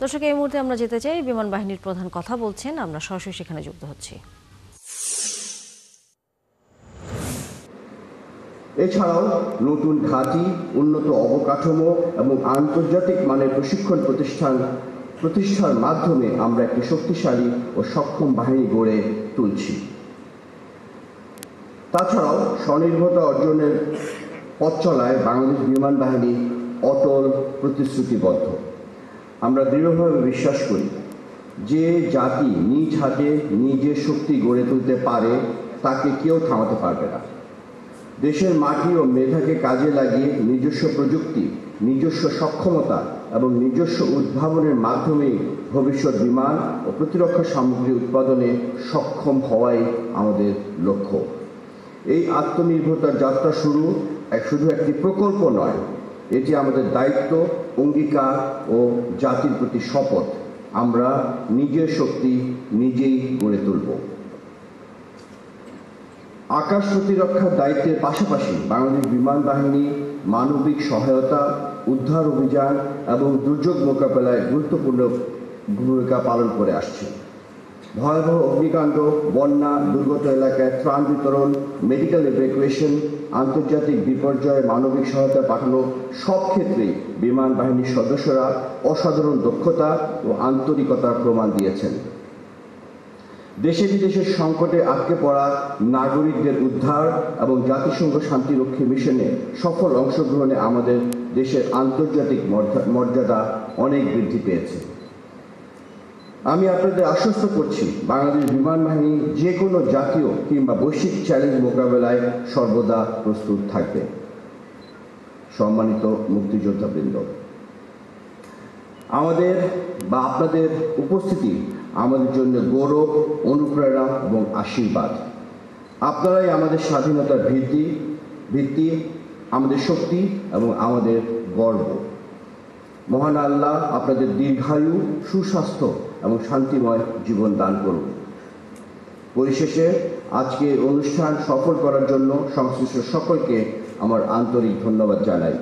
দর্শক, এই মুহূর্তে আমরা যেতে চাই বিমান বাহিনীর প্রধান কথা বলছেন, আমরা সরাসরি সেখানে যুক্ত হচ্ছি। এছাড়াও নতুন ঘাঁটি, উন্নত অবকাঠামো এবং আন্তর্জাতিক মানের প্রশিক্ষণ প্রতিষ্ঠার মাধ্যমে আমরা একটি শক্তিশালী ও সক্ষম বাহিনী গড়ে তুলছি। তাছাড়াও স্বনির্ভরতা অর্জনের পথ চলায় বাংলাদেশ বিমান বাহিনী অটল প্রতিশ্রুতিবদ্ধ। আমরা দৃঢ়ভাবে বিশ্বাস করি যে জাতি নিজ হাতে নিজের শক্তি গড়ে তুলতে পারে তাকে কেউ থামাতে পারবে না। দেশের মাটি ও মেধাকে কাজে লাগিয়ে নিজস্ব প্রযুক্তি, নিজস্ব সক্ষমতা এবং নিজস্ব উদ্ভাবনের মাধ্যমে ভবিষ্যৎ বিমান ও প্রতিরক্ষা সামগ্রী উৎপাদনে সক্ষম হওয়াই আমাদের লক্ষ্য। এই আত্মনির্ভরতার যাত্রা শুধু একটি প্রকল্প নয়, এটি আমাদের দায়িত্ব, অঙ্গীকার ও জাতির প্রতি শপথ। আমরা নিজের শক্তি নিজেই গড়ে তুলব। আকাশ প্রতিরক্ষার দায়িত্বের পাশাপাশি বাংলাদেশ বিমান বাহিনী মানবিক সহায়তা, উদ্ধার অভিযান এবং দুর্যোগ মোকাবেলায় গুরুত্বপূর্ণ ভূমিকা পালন করে আসছে। ভয়াবহ অগ্নিকাণ্ড, বন্যা, দুর্গত এলাকায় ত্রাণ বিতরণ, মেডিকেল ইভ্যাকুয়েশন, আন্তর্জাতিক বিপর্যয়ে মানবিক সহায়তা পাঠানো সব ক্ষেত্রেই বিমান বাহিনীর সদস্যরা অসাধারণ দক্ষতা ও আন্তরিকতার প্রমাণ দিয়েছেন। দেশে বিদেশের সংকটে আটকে পড়া নাগরিকদের উদ্ধার এবং জাতিসংঘ শান্তিরক্ষী মিশনে সফল অংশগ্রহণে আমাদের দেশের আন্তর্জাতিক মর্যাদা অনেক বৃদ্ধি পেয়েছে। আমি আপনাদের আশ্বস্ত করছি, বাংলাদেশ বিমান বাহিনী যে কোনো জাতীয় কিংবা বৈশ্বিক চ্যালেঞ্জ মোকাবেলায় সর্বদা প্রস্তুত থাকবে। সম্মানিত মুক্তিযোদ্ধাবৃন্দ, আমাদের বা আপনাদের উপস্থিতি আমাদের জন্য গৌরব, অনুপ্রেরণা এবং আশীর্বাদ। আপনারাই আমাদের স্বাধীনতার ভিত্তি, আমাদের শক্তি এবং আমাদের গর্ব। মহান আল্লাহ আপনাদের দীর্ঘায়ু, সুস্বাস্থ্য এবং শান্তিময় জীবন দান করুন। পরিশেষে আজকে অনুষ্ঠান সফল করার জন্য সংশ্লিষ্ট সকলকে আমার আন্তরিক ধন্যবাদ জানাই।